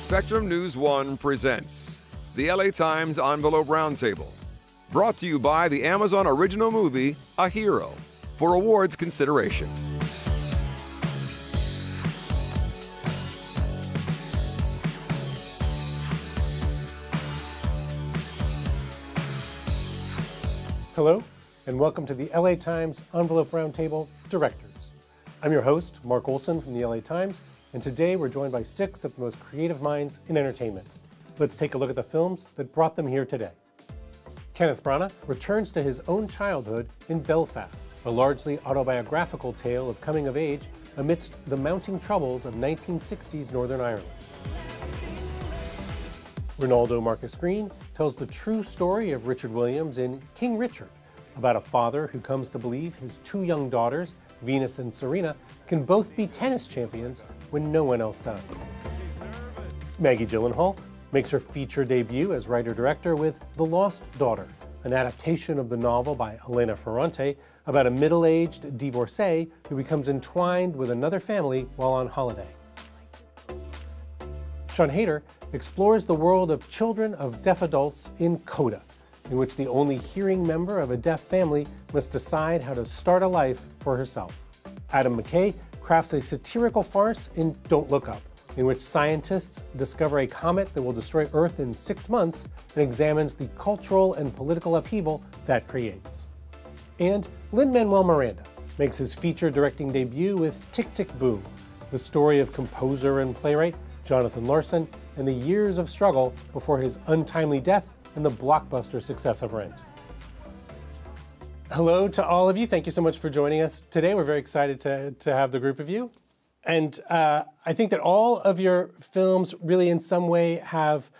Spectrum News 1 presents the LA Times Envelope Roundtable, brought to you by the Amazon original movie, A Hero, for awards consideration. Hello, and welcome to the LA Times Envelope Roundtable Directors. I'm your host, Mark Olsen from the LA Times, and today we're joined by 6 of the most creative minds in entertainment. Let's take a look at the films that brought them here today. Kenneth Branagh returns to his own childhood in Belfast, a largely autobiographical tale of coming of age amidst the mounting troubles of 1960s Northern Ireland. Reinaldo tells the true story of Richard Williams in King Richard, about a father who comes to believe his 2 young daughters, Venus and Serena, can both be tennis champions when no one else does. Maggie Gyllenhaal makes her feature debut as writer-director with The Lost Daughter, an adaptation of the novel by Elena Ferrante about a middle-aged divorcee who becomes entwined with another family while on holiday. Heder explores the world of children of deaf adults in CODA, in which the only hearing member of a deaf family must decide how to start a life for herself. McKay crafts a satirical farce in Don't Look Up, in which scientists discover a comet that will destroy Earth in 6 months and examines the cultural and political upheaval that creates. And Lin-Manuel Miranda makes his feature directing debut with Tick, Tick, Boom, the story of composer and playwright Jonathan Larson and the years of struggle before his untimely death and the blockbuster success of Rent. Hello to all of you. Thank you so much for joining us today. We're very excited to have the group of you. And I think that all of your films really in some way have,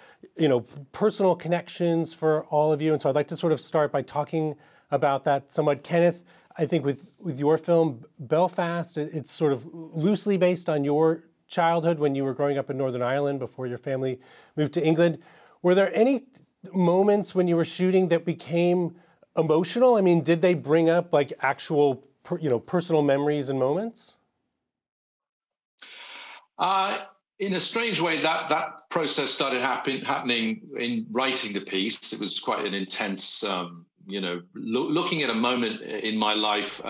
personal connections for all of you. And so I'd like to sort of start by talking about that somewhat. Kenneth, I think with your film, Belfast, it's sort of loosely based on your childhood when you were growing up in Northern Ireland before your family moved to England. Were there any moments when you were shooting that became emotional? I mean, did they bring up like actual, personal memories and moments? In a strange way, that process started happening in writing the piece. It was quite an intense, looking at a moment in my life,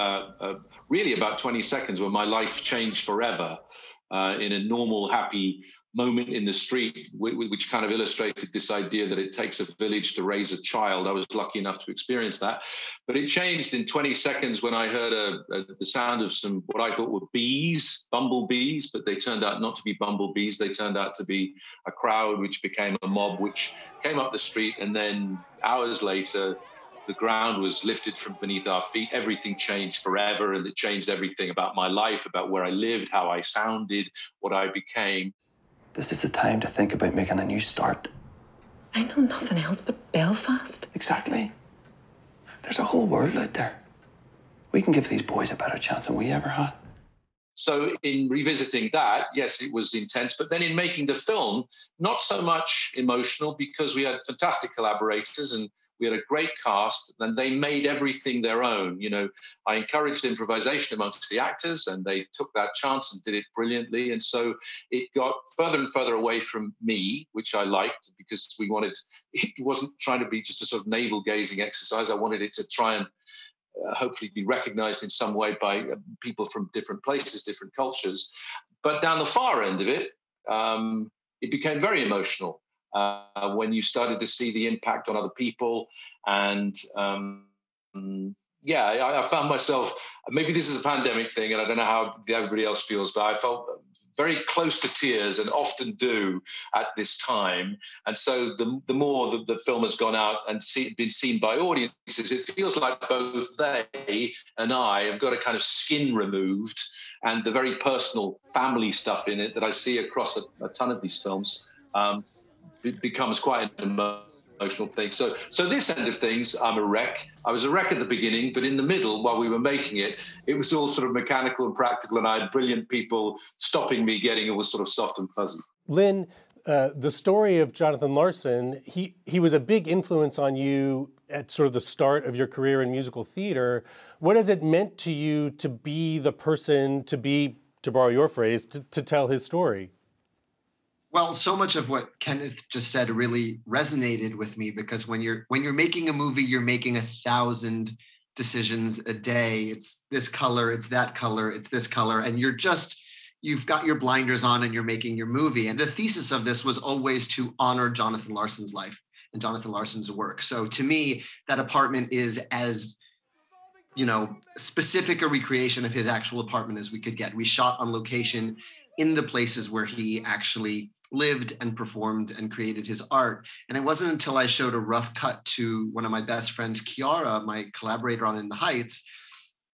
really about 20 seconds when my life changed forever in a normal, happy moment in the street, which kind of illustrated this idea that it takes a village to raise a child. I was lucky enough to experience that. But it changed in 20 seconds when I heard the sound of some, what I thought were bees, bumblebees, but they turned out not to be bumblebees. They turned out to be a crowd, which became a mob, which came up the street. And then hours later, the ground was lifted from beneath our feet. Everything changed forever. And it changed everything about my life, about where I lived, how I sounded, what I became. This is the time to think about making a new start. I know nothing else but Belfast. Exactly. There's a whole world out there. We can give these boys a better chance than we ever had. So in revisiting that, yes, it was intense. But then in making the film, not so much emotional because we had fantastic collaborators and we had a great cast and they made everything their own. I encouraged improvisation amongst the actors and they took that chance and did it brilliantly. And so it got further and further away from me, which I liked because it wasn't trying to be just a sort of navel gazing exercise. I wanted it to try and hopefully be recognized in some way by people from different places, different cultures. But down the far end of it, it became very emotional. When you started to see the impact on other people. And I found myself, maybe this is a pandemic thing and I don't know how everybody else feels, but I felt very close to tears and often do at this time. And so the more the film has gone out and been seen by audiences, it feels like both they and I have got a kind of skin removed and the very personal family stuff in it that I see across a ton of these films. It becomes quite an emotional thing. So this end of things, I'm a wreck. I was a wreck at the beginning, but in the middle, while we were making it, it was all sort of mechanical and practical, and I had brilliant people stopping me getting it was sort of soft and fuzzy. Lynn, the story of Jonathan Larson, he was a big influence on you at sort of the start of your career in musical theater. What has it meant to you to be the person, to borrow your phrase, to tell his story? Well, so much of what Kenneth just said really resonated with me, because when you're making a movie, you're making 1,000 decisions a day. It's this color, it's that color, it's this color, and you've got your blinders on and you're making your movie. And the thesis of this was always to honor Jonathan Larson's life and Jonathan Larson's work. So to me, that apartment is as, specific a recreation of his actual apartment as we could get. We shot on location in the places where he actually lived and performed and created his art. And it wasn't until I showed a rough cut to one of my best friends, Kiara, my collaborator on In the Heights,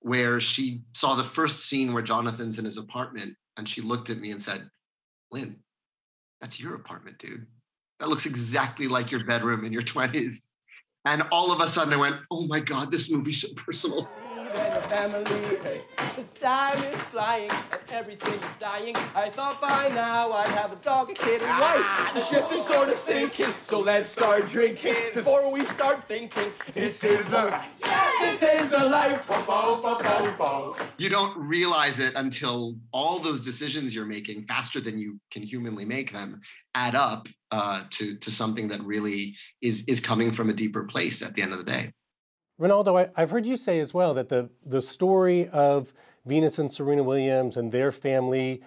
where she saw the first scene where Jonathan's in his apartment, and she looked at me and said, "Lin, that's your apartment, dude. That looks exactly like your bedroom in your 20s. And all of a sudden I went, oh my God, this movie's so personal. Family, hey. The time is flying and everything is dying. I thought by now I'd have a dog, a kid, and wife. The ship is sort of sinking, so let's start drinking before we start thinking. This is the life. This is the life. You don't realize it until all those decisions you're making, faster than you can humanly make them, add up to something that really is coming from a deeper place at the end of the day. Reinaldo, I've heard you say as well that the story of Venus and Serena Williams and their family,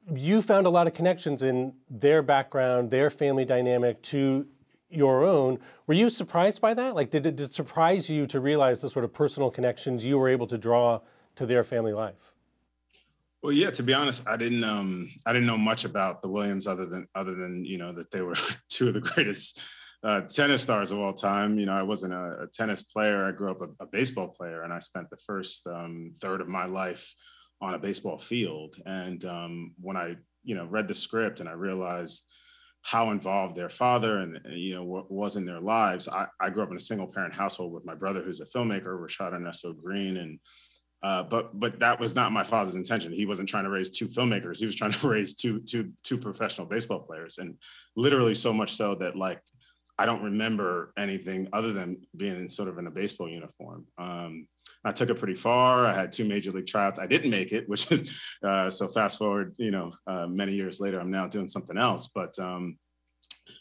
you found a lot of connections in their background, their family dynamic to your own. Were you surprised by that? Like, did it surprise you to realize the sort of personal connections you were able to draw to their family life? Well, yeah, to be honest, I didn't know much about the Williams other than that they were two of the greatest tennis stars of all time. I wasn't a tennis player. I grew up a baseball player, and I spent the first third of my life on a baseball field. And when I, read the script and I realized how involved their father and, what was in their lives, I grew up in a single parent household with my brother, who's a filmmaker, Rashad Ernesto Green. And but that was not my father's intention. He wasn't trying to raise two filmmakers. He was trying to raise two professional baseball players. And literally so much so that, like, I don't remember anything other than being in a baseball uniform. I took it pretty far. I had 2 major league tryouts. I didn't make it, which is, so fast forward, many years later, I'm now doing something else. But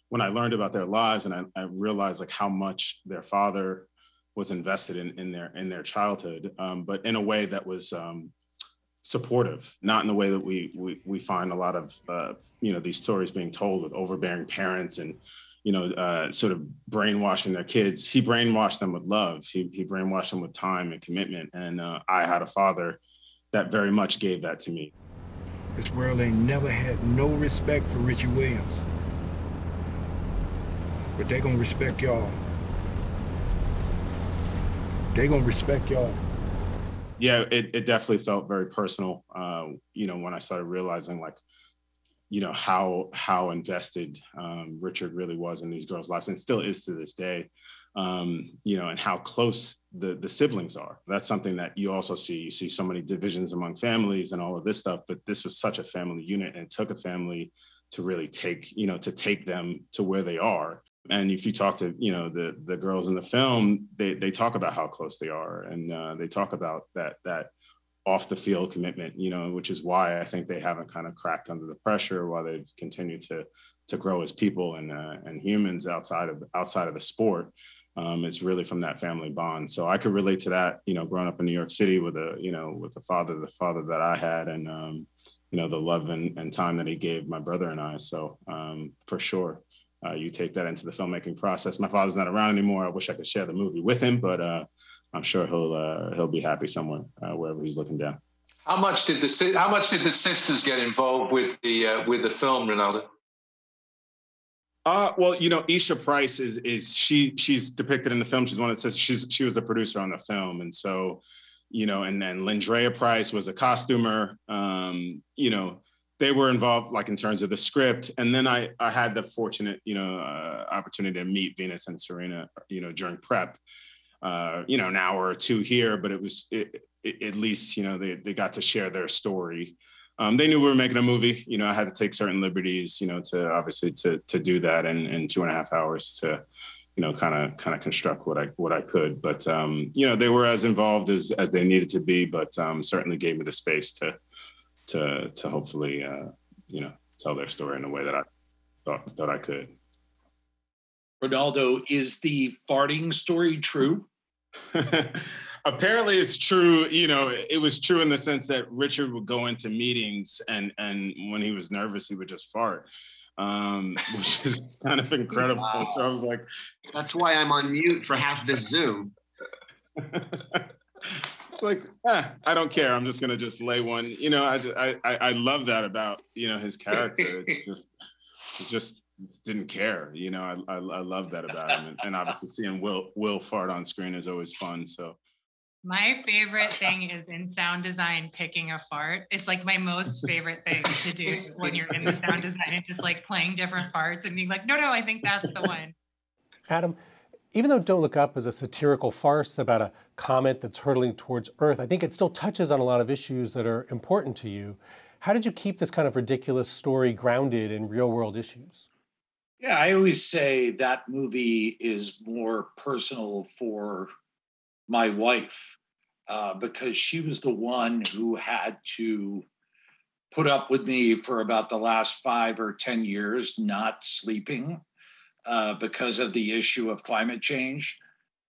when I learned about their lives and I realized like how much their father was invested in their childhood, but in a way that was supportive, not in the way that we find a lot of, these stories being told with overbearing parents and, sort of brainwashing their kids. He brainwashed them with love. He brainwashed them with time and commitment. And I had a father that very much gave that to me. This world ain't never had no respect for Richie Williams. But they gonna respect y'all. They gonna respect y'all. Yeah, it definitely felt very personal, when I started realizing like, how invested Richard really was in these girls' lives and still is to this day, and how close the siblings are. That's something that you also see. You see so many divisions among families and all of this stuff, but this was such a family unit, and it took a family to really take them to where they are. And if you talk to, the girls in the film, they talk about how close they are, and they talk about that off the field commitment, which is why I think they haven't kind of cracked under the pressure, why they've continued to grow as people and humans outside of the sport. It's really from that family bond. So I could relate to that, growing up in New York City with the father that I had, and the love and time that he gave my brother and I. So for sure, you take that into the filmmaking process. My father's not around anymore. I wish I could share the movie with him, but I'm sure he'll be happy somewhere wherever he's looking down. How much did the sisters get involved with the film, Reinaldo? Well, Isha Price she's depicted in the film. She's one that says she was a producer on the film, and so and then Lindrea Price was a costumer. They were involved like in terms of the script, and then I had the fortunate opportunity to meet Venus and Serena during prep. An hour or two here, but it was at least, they got to share their story. They knew we were making a movie. I had to take certain liberties, to obviously to do that in 2.5 hours to, kind of construct what I could. But, they were as involved as they needed to be, but certainly gave me the space to hopefully, tell their story in a way that thought I could. Reinaldo, is the farting story true? Apparently it's true. You know, it was true in the sense that Richard would go into meetings and when he was nervous, he would just fart, which is kind of incredible. Wow. So I was like, that's why I'm on mute for half this Zoom. It's like, I don't care. I'm just going to just lay one. You know, I love that about, you know, his character. It's just didn't care. You know, I love that about him. And obviously seeing Will fart on screen is always fun. So my favorite thing is in sound design, picking a fart. It's like my most favorite thing to do when you're in the sound design and just like playing different farts and being like, no, I think that's the one. Adam, even though Don't Look Up is a satirical farce about a comet that's hurtling towards Earth, I think it still touches on a lot of issues that are important to you. How did you keep this kind of ridiculous story grounded in real world issues? Yeah, I always say that movie is more personal for my wife, because she was the one who had to put up with me for about the last 5 or 10 years, not sleeping because of the issue of climate change.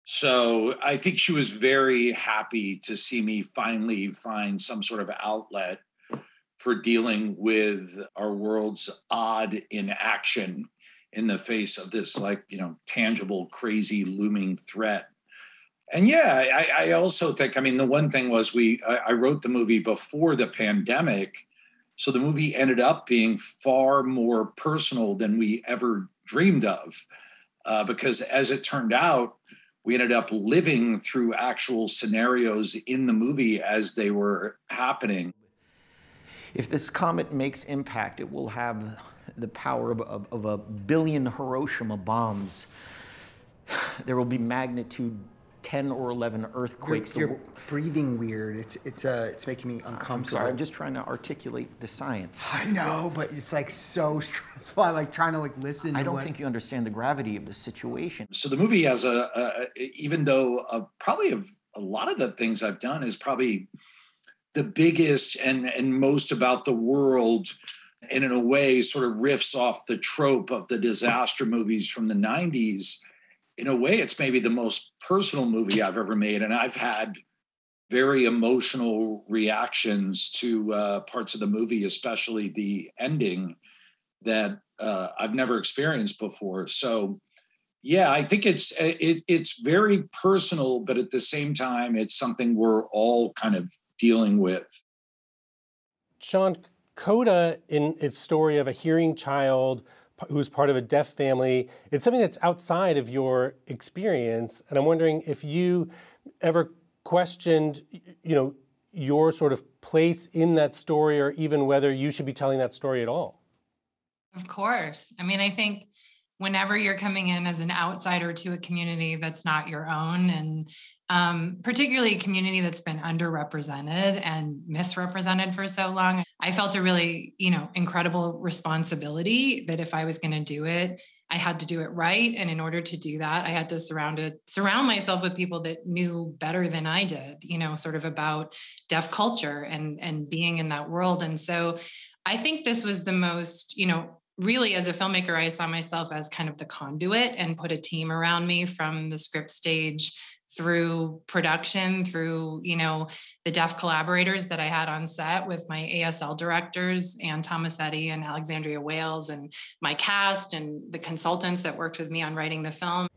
So I think she was very happy to see me finally find some sort of outlet for dealing with our world's odd inaction in the face of this, like, you know, tangible, crazy, looming threat. And yeah, I also think, I mean, the one thing was I wrote the movie before the pandemic. So the movie ended up being far more personal than we ever dreamed of, because as it turned out, we ended up living through actual scenarios in the movie as they were happening. If this comet makes impact, it will have the power of 1 billion Hiroshima bombs. There will be magnitude 10 or 11 earthquakes. You're breathing weird. It's making me uncomfortable. I'm sorry, I'm just trying to articulate the science. I know, but it's like so stressful. I like trying to like listen. I don't think you understand the gravity of the situation. So the movie has even though probably of a lot of the things I've done is probably the biggest and most about the world, and in a way sort of riffs off the trope of the disaster movies from the 90s. In a way, it's maybe the most personal movie I've ever made. And I've had very emotional reactions to parts of the movie, especially the ending, that I've never experienced before. So yeah, I think it's very personal, but at the same time, it's something we're all kind of dealing with. Sian, CODA, in its story of a hearing child who's part of a deaf family, it's something that's outside of your experience. And I'm wondering if you ever questioned, you know, your sort of place in that story, or even whether you should be telling that story at all. Of course. I mean, I think whenever you're coming in as an outsider to a community that's not your own, and particularly a community that's been underrepresented and misrepresented for so long, I felt a really, you know, incredible responsibility that if I was going to do it, I had to do it right. And in order to do that, I had to surround myself with people that knew better than I did, you know, sort of about deaf culture and being in that world. And so I think this was the most, you know, really as a filmmaker, I saw myself as kind of the conduit and put a team around me from the script stage through production, through, you know, the deaf collaborators that I had on set with my ASL directors, Ann Tomasetti and Alexandria Wales, and my cast and the consultants that worked with me on writing the film.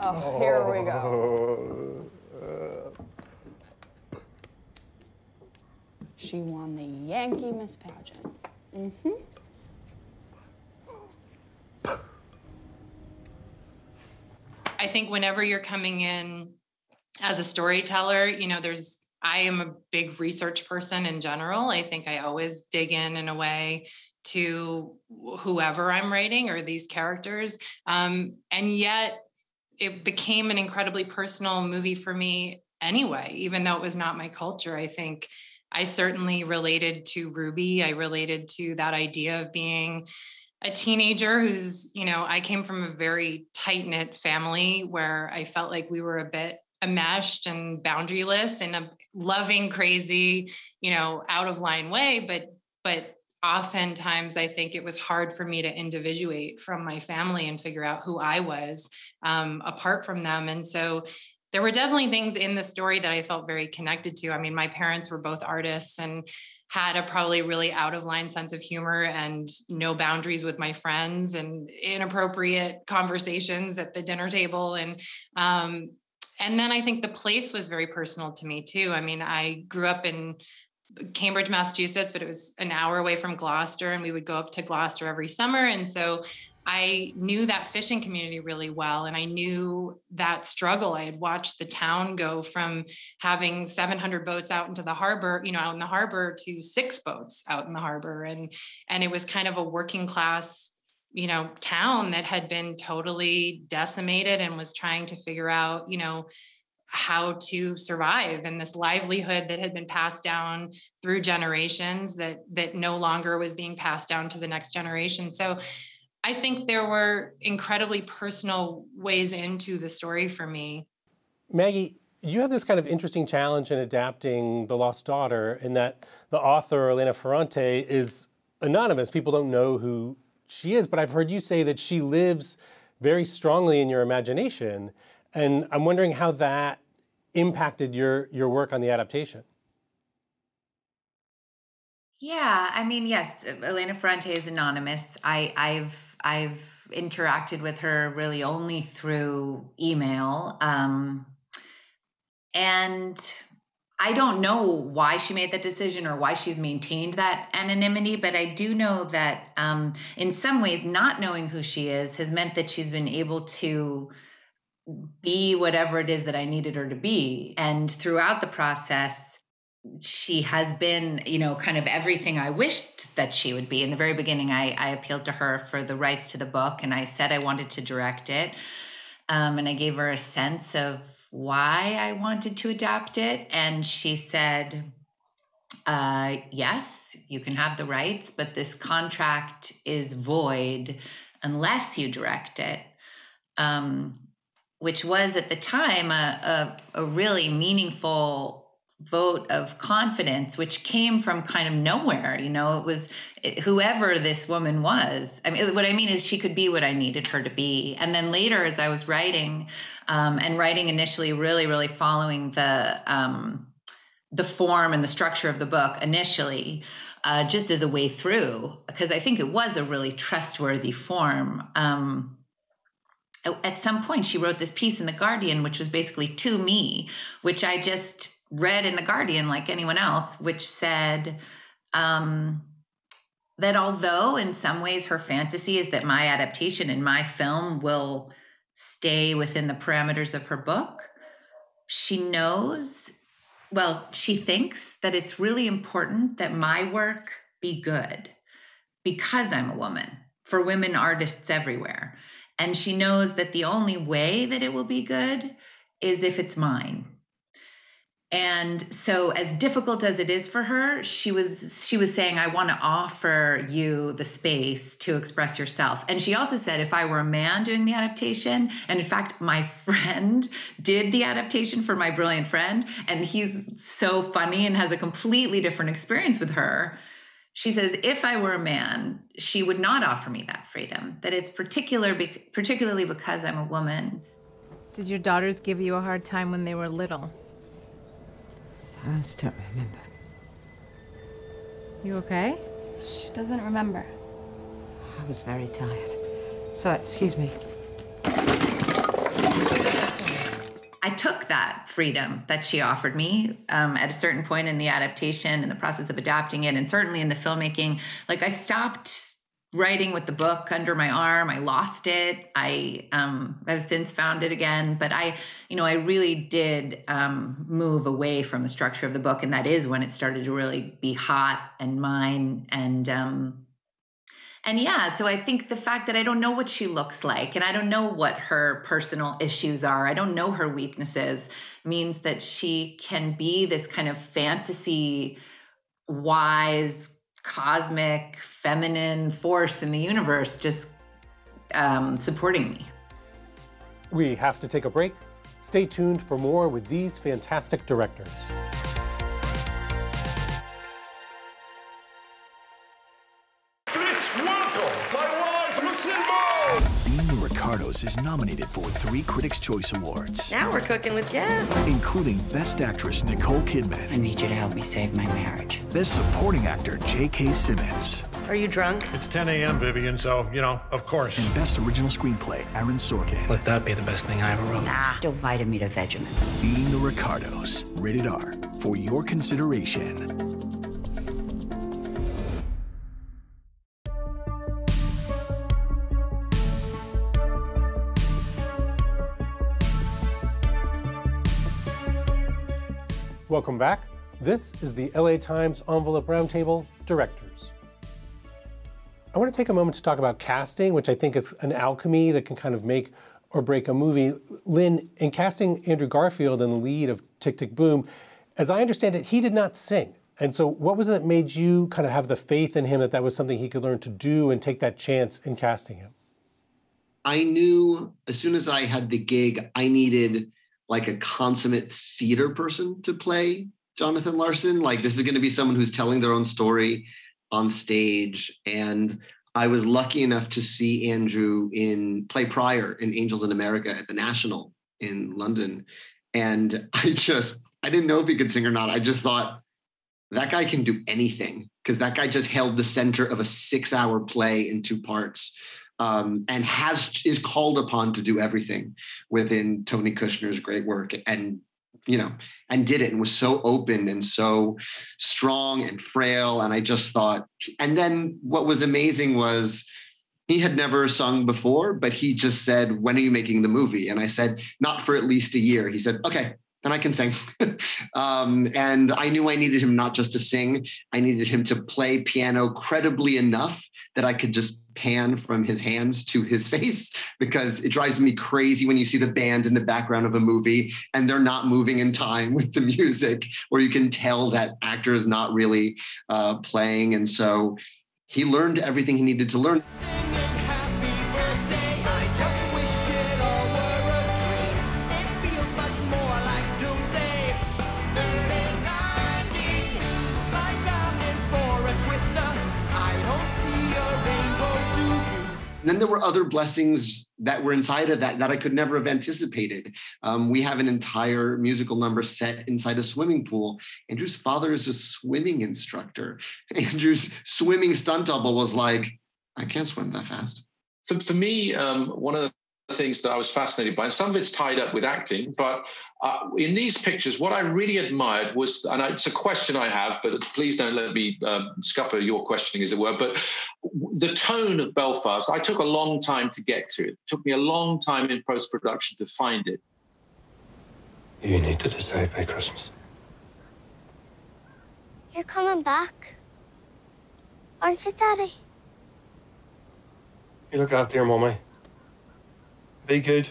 Oh, here we go. She won the Yankee Miss Pageant. Mm-hmm. I think whenever you're coming in as a storyteller, you know, I am a big research person in general. I think I always dig in a way to whoever I'm writing or these characters. And yet it became an incredibly personal movie for me anyway, even though it was not my culture. I think I certainly related to Ruby. I related to that idea of being a teenager who's, I came from a very tight-knit family where I felt like we were a bit enmeshed and boundaryless in a loving, crazy, out of line way. But oftentimes I think it was hard for me to individuate from my family and figure out who I was apart from them. And so there were definitely things in the story that I felt very connected to. I mean, my parents were both artists and had a probably really out of line sense of humor and no boundaries with my friends and inappropriate conversations at the dinner table. And then I think the place was very personal to me too. I mean, I grew up in Cambridge, Massachusetts, but it was an hour away from Gloucester, and we would go up to Gloucester every summer. And so I knew that fishing community really well. And I knew that struggle. I had watched the town go from having 700 boats out into the harbor, out in the harbor, to 6 boats out in the harbor. And it was kind of a working class, town that had been totally decimated and was trying to figure out, how to survive, and this livelihood that had been passed down through generations that no longer was being passed down to the next generation. So I think there were incredibly personal ways into the story for me. Maggie, you have this kind of interesting challenge in adapting The Lost Daughter, in that the author, Elena Ferrante, is anonymous. People don't know who she is, but I've heard you say that she lives very strongly in your imagination. And I'm wondering how that impacted your work on the adaptation. Yeah, I mean, yes, Elena Ferrante is anonymous. I've interacted with her really only through email. And I don't know why she made that decision or why she's maintained that anonymity, but I do know that in some ways, not knowing who she is has meant that she's been able to be whatever it is that I needed her to be. And throughout the process, she has been, kind of everything I wished that she would be. In the very beginning, I appealed to her for the rights to the book, and I said I wanted to direct it. And I gave her a sense of why I wanted to adapt it. And she said, yes, you can have the rights, but this contract is void unless you direct it. Which was at the time a really meaningful vote of confidence, which came from kind of nowhere. It was whoever this woman was. I mean, what I mean is she could be what I needed her to be. And then later, as I was writing, and writing initially really, really following the form and the structure of the book initially, just as a way through, because I think it was a really trustworthy form. At some point, she wrote this piece in The Guardian, which was basically to me, which I just read in The Guardian like anyone else, which said that although in some ways her fantasy is that my adaptation in my film will stay within the parameters of her book, she thinks that it's really important that my work be good because I'm a woman, for women artists everywhere. And she knows that the only way that it will be good is if it's mine. And so as difficult as it is for her, she was saying, I want to offer you the space to express yourself. And she also said, if I were a man doing the adaptation, and in fact, my friend did the adaptation for My Brilliant Friend, and he's so funny and has a completely different experience with her. She says, if I were a man, she would not offer me that freedom, that it's particularly because I'm a woman. Did your daughters give you a hard time when they were little? I just don't remember. You okay? She doesn't remember. I was very tired. So, excuse me. I took that freedom that she offered me at a certain point in the adaptation, in the process of adapting it, and certainly in the filmmaking. Like, I stopped writing with the book under my arm. I lost it. I've since found it again, but I really did move away from the structure of the book, and that is when it started to really be hot and mine. And yeah, so I think the fact that I don't know what she looks like, and I don't know what her personal issues are, I don't know her weaknesses, means that she can be this kind of fantasy, wise, cosmic feminine force in the universe just supporting me. We have to take a break. Stay tuned for more with these fantastic directors. Being the Ricardos is nominated for 3 Critics' Choice Awards. Now we're cooking with gas. Including Best Actress Nicole Kidman. I need you to help me save my marriage. Best Supporting Actor J.K. Simmons. Are you drunk? It's 10 a.m., Vivian, so, of course. And Best Original Screenplay Aaron Sorkin. Let that be the best thing I ever wrote. Nah, still Vitameata Vegemin. Being the Ricardos. Rated R. For your consideration. Welcome back. This is the LA Times Envelope Roundtable Directors. I want to take a moment to talk about casting, which I think is an alchemy that can kind of make or break a movie. Lynn, in casting Andrew Garfield in the lead of Tick, Tick, Boom, as I understand it, he did not sing. And so what was it that made you kind of have the faith in him that that was something he could learn to do and take that chance in casting him? I knew as soon as I had the gig, I needed like a consummate theater person to play Jonathan Larson. Like, this is going to be someone who's telling their own story on stage. And I was lucky enough to see Andrew play Pryor in Angels in America at the National in London. And I didn't know if he could sing or not. I just thought, that guy can do anything, because that guy just held the center of a 6-hour play in 2 parts. And is called upon to do everything within Tony Kushner's great work, and did it, and was so open and so strong and frail. And I just thought, and then what was amazing was he had never sung before, but he just said, "When are you making the movie?" And I said, "Not for at least a year." He said, "Okay, then I can sing." And I knew I needed him not just to sing, I needed him to play piano credibly enough that I could just pan from his hands to his face, because it drives me crazy when you see the band in the background of a movie and they're not moving in time with the music, or you can tell that actor is not really playing. And so he learned everything he needed to learn. And then there were other blessings that were inside of that I could never have anticipated. We have an entire musical number set inside a swimming pool. Andrew's father is a swimming instructor. Andrew's swimming stunt double was like, "I can't swim that fast." For me, one of the things that I was fascinated by, and some of it's tied up with acting, but in these pictures, what I really admired was, and it's a question I have, but please don't let me scupper your questioning, as it were, but the tone of Belfast, I took a long time to get to it. It took me a long time in post-production to find it. You need to decide by Christmas. You're coming back, aren't you, Daddy? You look after your mummy. Be good.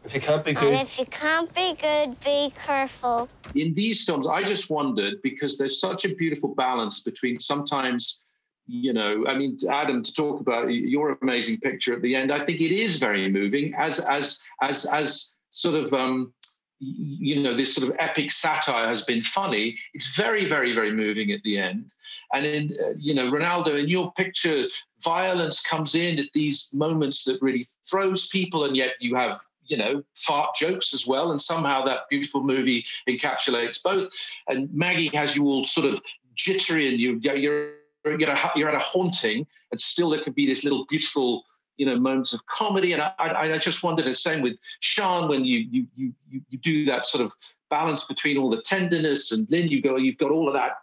If you can't be good... And if you can't be good, be careful. In these films, I just wondered, because there's such a beautiful balance between sometimes, Adam, to talk about your amazing picture at the end, I think it is very moving as sort of, this sort of epic satire has been funny. It's very, very, very moving at the end. And in, Reinaldo, in your picture, violence comes in at these moments that really throws people, and yet you have, fart jokes as well. And somehow that beautiful movie encapsulates both. And Maggie has you all sort of jittery, and you're at a haunting, and still there can be this little beautiful, moments of comedy. And I just wondered, the same with Sian, when you do that sort of balance between all the tenderness, and Lynn, you've got all of that,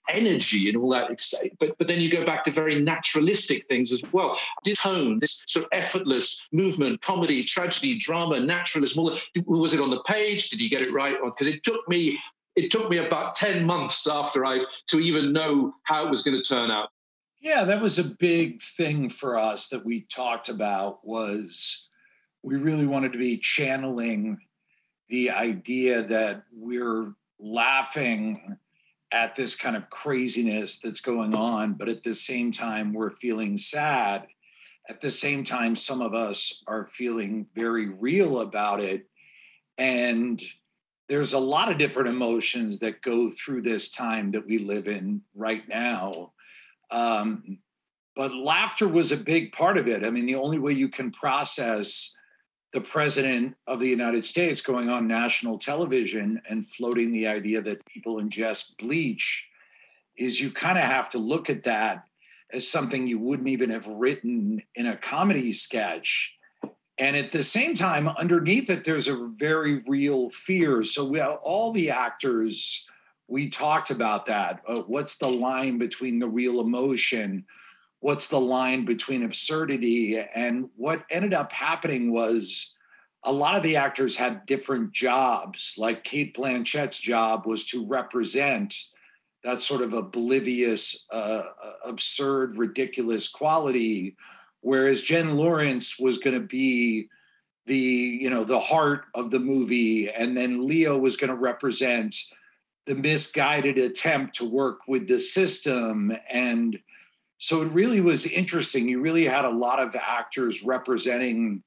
energy and all that excitement, but then you go back to very naturalistic things as well. This tone, this sort of effortless movement, comedy, tragedy, drama, naturalism, all that. Was it on the page? Did you get it right? Because it took me about 10 months after to even know how it was going to turn out. Yeah, that was a big thing for us that we talked about, was we really wanted to be channeling the idea that we're laughing at this kind of craziness that's going on, but at the same time, we're feeling sad. At the same time, some of us are feeling very real about it. And there's a lot of different emotions that go through this time that we live in right now. But laughter was a big part of it. I mean, the only way you can process the president of the United States going on national television and floating the idea that people ingest bleach is you kind of have to look at that as something you wouldn't even have written in a comedy sketch. And at the same time, underneath it, there's a very real fear. So we have all the actors, we talked about that. What's the line between the real emotion? What's the line between absurdity? And what ended up happening was a lot of the actors had different jobs. Like Cate Blanchett's job was to represent that sort of oblivious, absurd, ridiculous quality, whereas Jen Lawrence was going to be the heart of the movie, and then Leo was going to represent the misguided attempt to work with the system. And so it really was interesting. You really had a lot of actors representing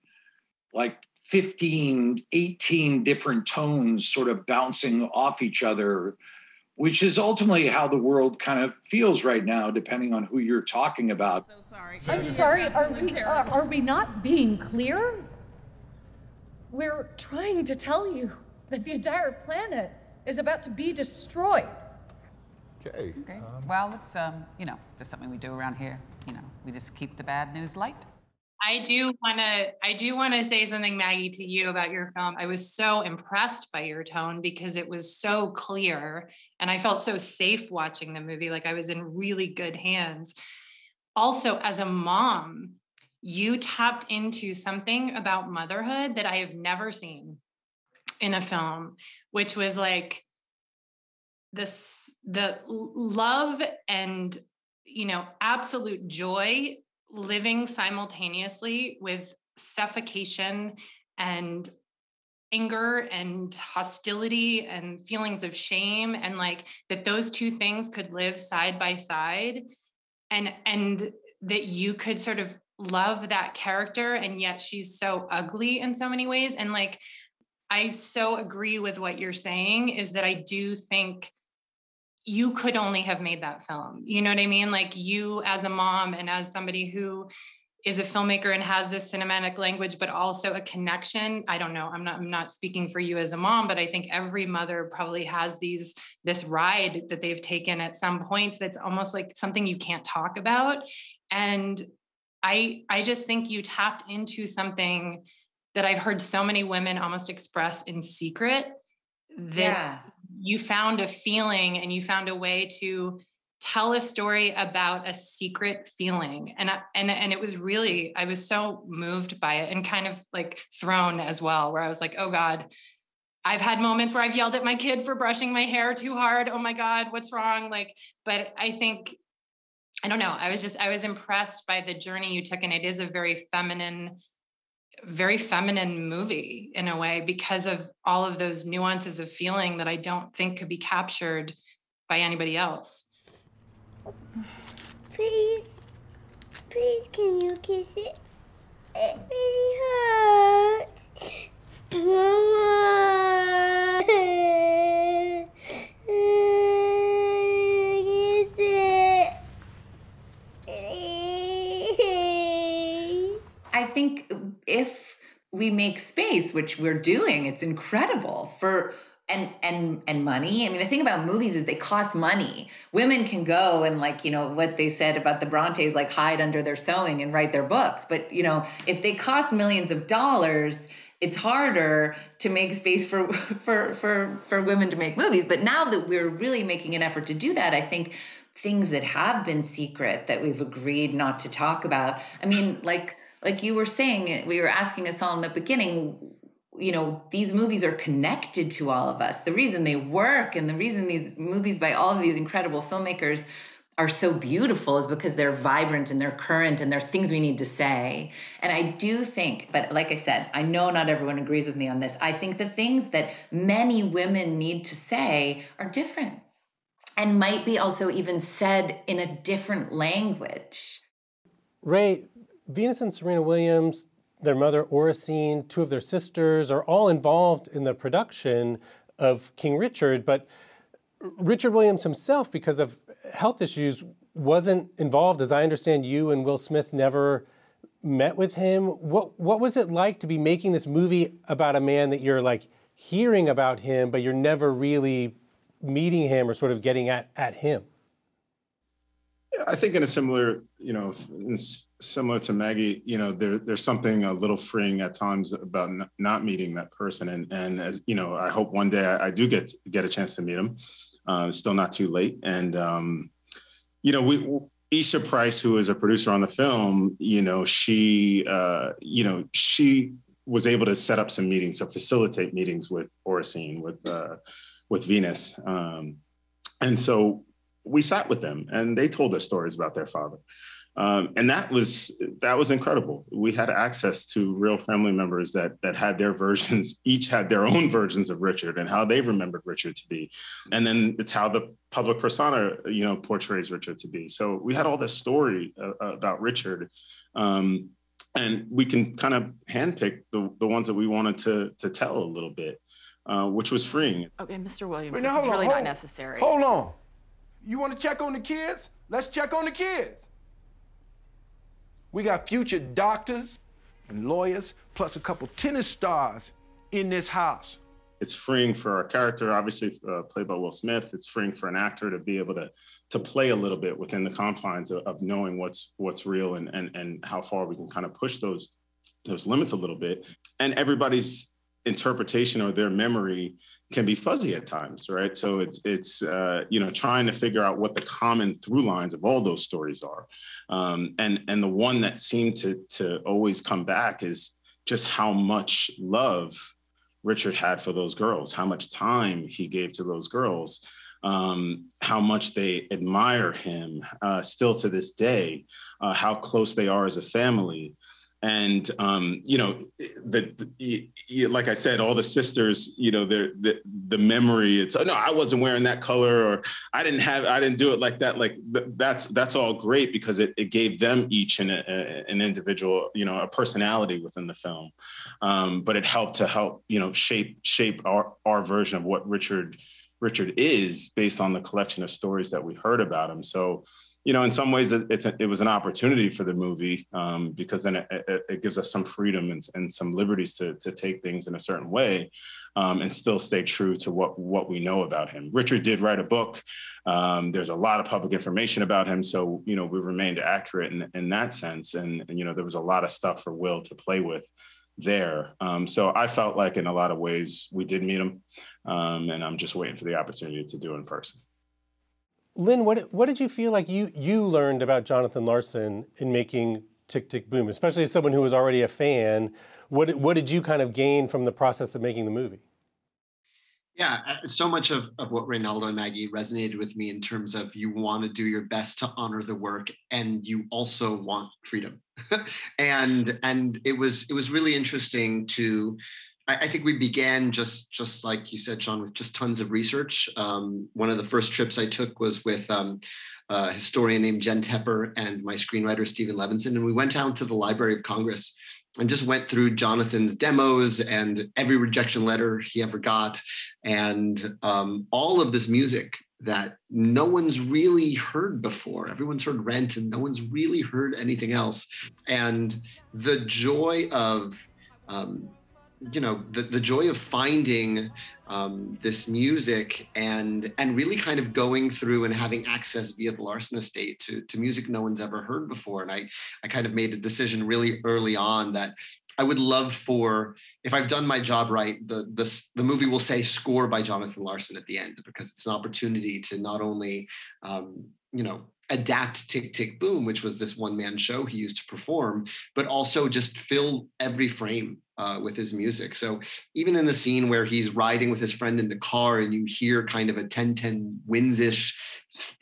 like 15, 18 different tones sort of bouncing off each other, which is ultimately how the world kind of feels right now, depending on who you're talking about. I'm sorry, are we not being clear? We're trying to tell you that the entire planet is about to be destroyed. Okay. Well, it's, just something we do around here. We just keep the bad news light. I do want to say something, Maggie, to you about your film. I was so impressed by your tone because it was so clear and I felt so safe watching the movie. Like I was in really good hands. Also, as a mom, you tapped into something about motherhood that I have never seen in a film, which was like the love and, absolute joy living simultaneously with suffocation and anger and hostility and feelings of shame, and like that those two things could live side by side, and that you could sort of love that character, and yet she's so ugly in so many ways. And like, I so agree with what you're saying, is that I do think you could only have made that film. You know what I mean? Like you as a mom and as somebody who is a filmmaker and has this cinematic language, but also a connection. I don't know. I'm not speaking for you as a mom, but I think every mother probably has this ride that they've taken at some point that's almost like something you can't talk about. And I just think you tapped into something that I've heard so many women almost express in secret, that you found a feeling and you found a way to tell a story about a secret feeling. And it was really, I was so moved by it and kind of like thrown as well, where I was like, oh God, I've had moments where I've yelled at my kid for brushing my hair too hard. Oh my God, what's wrong? But I think, I don't know. I was impressed by the journey you took. And it is a very feminine movie in a way, because of all of those nuances of feeling that I don't think could be captured by anybody else. Please, can you kiss it? It really hurts. Kiss it. I think if we make space, which we're doing, it's incredible and money. I mean, the thing about movies is they cost money. Women can go and what they said about the Brontes, like hide under their sewing and write their books. But, if they cost millions of dollars, it's harder to make space for women to make movies. But now that we're really making an effort to do that, I think things that have been secret that we've agreed not to talk about. I mean, like you were saying, we were asking us all in the beginning, these movies are connected to all of us. The reason they work and the reason these movies by all of these incredible filmmakers are so beautiful is because they're vibrant and they're current and they're things we need to say. And I do think, but like I said, I know not everyone agrees with me on this. I think the things that many women need to say are different. and might be also even said in a different language. Ray, Venus and Serena Williams, their mother Oracene, two of their sisters are all involved in the production of King Richard, but Richard Williams himself, because of health issues, wasn't involved. As I understand, you and Will Smith never met with him. What was it like to be making this movie about a man that you're like hearing about him, but you're never really meeting him or sort of getting at him? I think in a similar, similar to Maggie, there's something a little freeing at times about not meeting that person. And as I hope one day I do get a chance to meet him. It's still not too late. And, Isha Price, who is a producer on the film, she was able to set up some meetings, so facilitate meetings with Oracene, with Venus. And so we sat with them and they told us stories about their father. And that was incredible. We had access to real family members that had their versions, each had their own versions of Richard and how they remembered Richard to be. And then it's how the public persona, portrays Richard to be. So we had all this story about Richard. And we can kind of handpick the ones that we wanted to tell a little bit, which was freeing. Okay, Mr. Williams, Wait, this is really not necessary. Hold on. You want to check on the kids? Let's check on the kids. We got future doctors and lawyers, plus a couple tennis stars in this house. It's freeing for our character, obviously played by Will Smith. It's freeing for an actor to be able to play a little bit within the confines of knowing what's real and how far we can kind of push those limits a little bit. And everybody's interpretation or their memory can be fuzzy at times, right? So it's trying to figure out what the common through lines of all those stories are. And the one that seemed to always come back is just how much love Richard had for those girls, how much time he gave to those girls, how much they admire him still to this day, how close they are as a family. And, like I said, all the sisters, the memory, it's, no, I wasn't wearing that color, or I didn't do it like that. Like that's all great because it gave them each an individual, a personality within the film. But it helped shape our version of what Richard is based on the collection of stories that we heard about him. So, in some ways, it was an opportunity for the movie because then it gives us some freedom and some liberties to take things in a certain way and still stay true to what we know about him. Richard did write a book. There's a lot of public information about him. So, we remained accurate in that sense. And there was a lot of stuff for Will to play with there. So I felt like in a lot of ways we did meet him. And I'm just waiting for the opportunity to do it in person. Lynn, what did you feel like you learned about Jonathan Larson in making Tick, Tick, Boom, especially as someone who was already a fan? What did you kind of gain from the process of making the movie? Yeah, so much of what Reinaldo and Maggie resonated with me in terms of you want to do your best to honor the work and you also want freedom. and it was really interesting to, I think we began just like you said, Sean, with just tons of research. One of the first trips I took was with a historian named Jen Tepper and my screenwriter, Stephen Levinson. And we went down to the Library of Congress and just went through Jonathan's demos and every rejection letter he ever got. And all of this music that no one's really heard before. Everyone's heard Rent and no one's really heard anything else. And the joy of, the joy of finding this music and really kind of going through and having access via the Larson estate to music no one's ever heard before. And I kind of made a decision really early on that I would love for, if I've done my job right, the movie will say score by Jonathan Larson at the end, because it's an opportunity to not only, adapt Tick, Tick, Boom, which was this one-man show he used to perform, but also just fill every frame with his music. So even in the scene where he's riding with his friend in the car and you hear kind of a 10-10 Winds-ish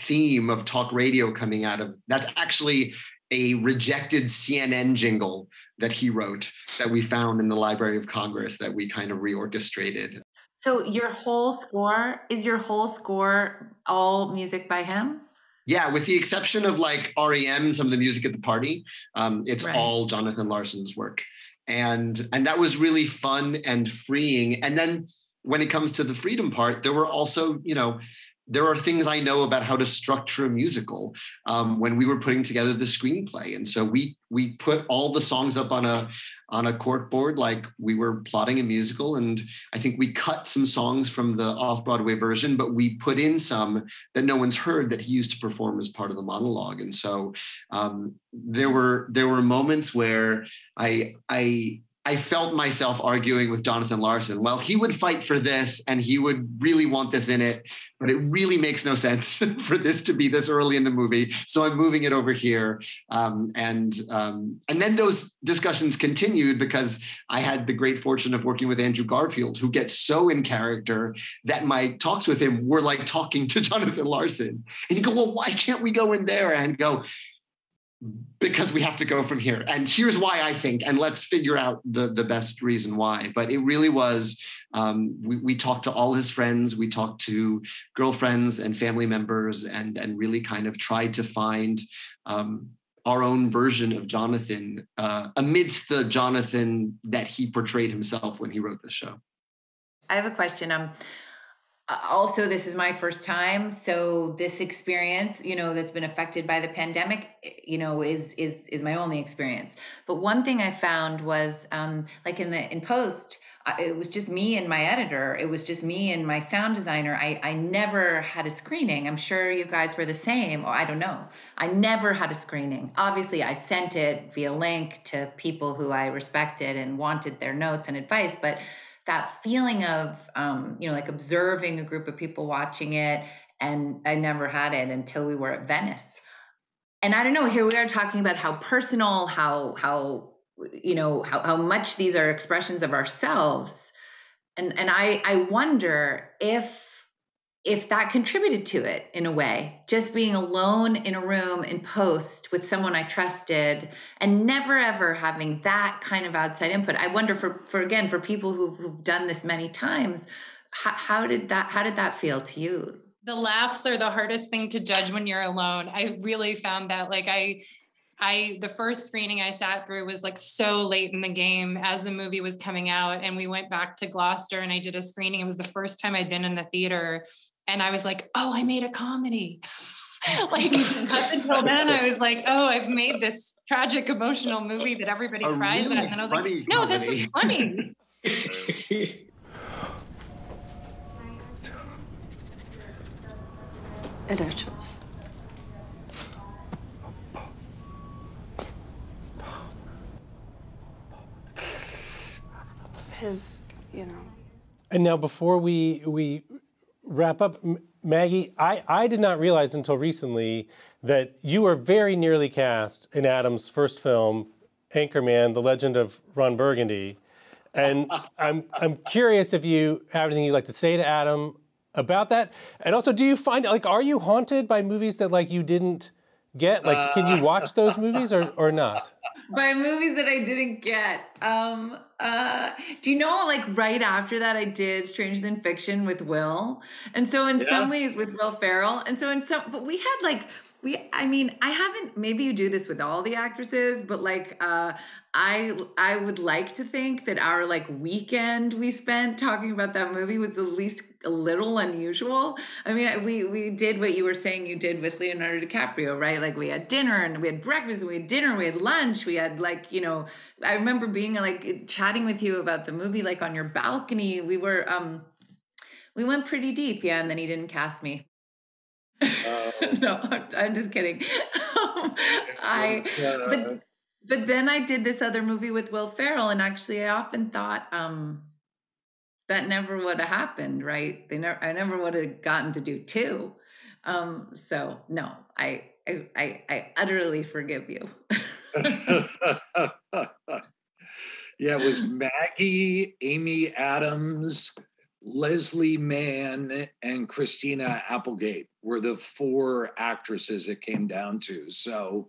theme of talk radio coming out of, that's actually a rejected CNN jingle that he wrote that we found in the Library of Congress that we kind of reorchestrated. So your whole score, is your whole score all music by him? Yeah, with the exception of like REM, some of the music at the party, it's Right. all Jonathan Larson's work. And that was really fun and freeing. And then when it comes to the freedom part, there were also, there are things I know about how to structure a musical when we were putting together the screenplay. And so we put all the songs up on a cork board like we were plotting a musical. And I think we cut some songs from the off-Broadway version, but we put in some that no one's heard that he used to perform as part of the monologue. And so there were moments where I felt myself arguing with Jonathan Larson. Well, he would fight for this and he would really want this in it, but it really makes no sense for this to be this early in the movie. So I'm moving it over here. And then those discussions continued because I had the great fortune of working with Andrew Garfield, who gets so in character that my talks with him were like talking to Jonathan Larson. And you go, well, why can't we go in there? And go, because we have to go from here. And here's why I think, and let's figure out the best reason why. But it really was, we talked to all his friends, we talked to girlfriends and family members and really kind of tried to find our own version of Jonathan amidst the Jonathan that he portrayed himself when he wrote the show. I have a question. Also, this is my first time. So this experience, that's been affected by the pandemic, is my only experience. But one thing I found was like in post, it was just me and my editor. It was just me and my sound designer. I never had a screening. I'm sure you guys were the same. Or I don't know. I never had a screening. Obviously, I sent it via link to people who I respected and wanted their notes and advice. But that feeling of, like observing a group of people watching it, and I never had it until we were at Venice. And I don't know, here we are talking about how personal, how much these are expressions of ourselves. And I wonder if that contributed to it in a way, just being alone in a room in post with someone I trusted and never ever having that kind of outside input. I wonder for people who've done this many times, how did that feel to you? The laughs are the hardest thing to judge when you're alone. I really found that the first screening I sat through was like so late in the game as the movie was coming out, and we went back to Gloucester and I did a screening. It was the first time I'd been in the theater. And I was like, oh, I made a comedy. Like up until then, I was like, oh, I've made this tragic, emotional movie that everybody cries really at. And I was like, no, comedy. this is funny. It hurts. And now before we wrap up, Maggie, I did not realize until recently that you were very nearly cast in Adam's first film, Anchorman, The Legend of Ron Burgundy. And I'm curious if you have anything you'd like to say to Adam about that. And also, do you find, are you haunted by movies that you didn't get? Can you watch those movies or not? By movies that I didn't get. Do you know, right after that, I did Stranger Than Fiction with Will. And so in some ways with Will Ferrell. And so but we had I haven't, maybe you do this with all the actresses, but I would like to think that our weekend we spent talking about that movie was at least a little unusual. I mean, we did what you were saying you did with Leonardo DiCaprio, right? We had dinner and we had breakfast, and we had dinner, we had lunch, we had I remember being chatting with you about the movie on your balcony. We were we went pretty deep, yeah, and then he didn't cast me. No, I'm just kidding. But then I did this other movie with Will Ferrell, and actually I often thought that never would have happened, right? I never would have gotten to do two. So no, I utterly forgive you. Yeah, it was Maggie, Amy Adams, Leslie Mann, and Christina Applegate were the four actresses it came down to. So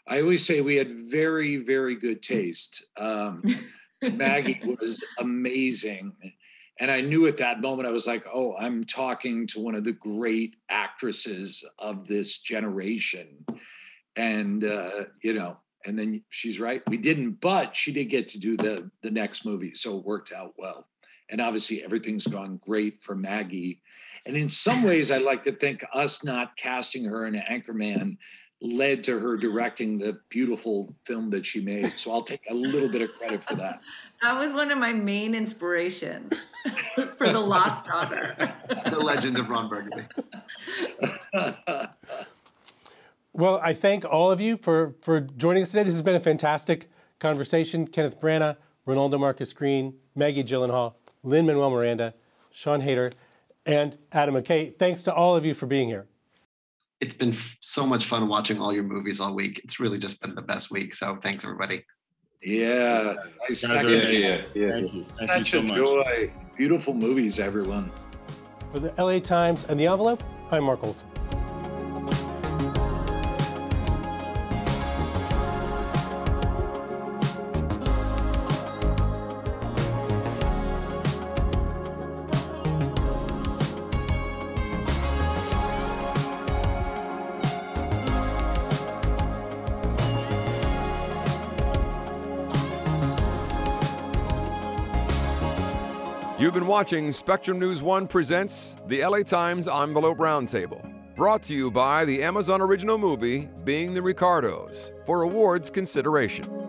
I always say we had very, very good taste. Maggie was amazing. And I knew at that moment, I was like, oh, I'm talking to one of the great actresses of this generation. And, you know, and then she's right, we didn't, but she did get to do the next movie. So it worked out well. And obviously everything's gone great for Maggie. And in some ways, I like to think us not casting her in Anchorman led to her directing the beautiful film that she made. So I'll take a little bit of credit for that. That was one of my main inspirations for The Lost Daughter. The Legend of Ron Burgundy. Well, I thank all of you for joining us today. This has been a fantastic conversation. Kenneth Branagh, Reinaldo Marcus Green, Maggie Gyllenhaal, Lin-Manuel Miranda, Sian Heder, and Adam McKay. Thanks to all of you for being here. It's been so much fun watching all your movies all week. It's really just been the best week. So thanks, everybody. Yeah. Nice. Thank you. Thank Such you so a much. joy. Beautiful movies, everyone. For the LA Times and The Envelope, I'm Mark Olsen. You've been watching Spectrum News 1 presents the LA Times Envelope Roundtable, brought to you by the Amazon original movie, Being the Ricardos, for awards consideration.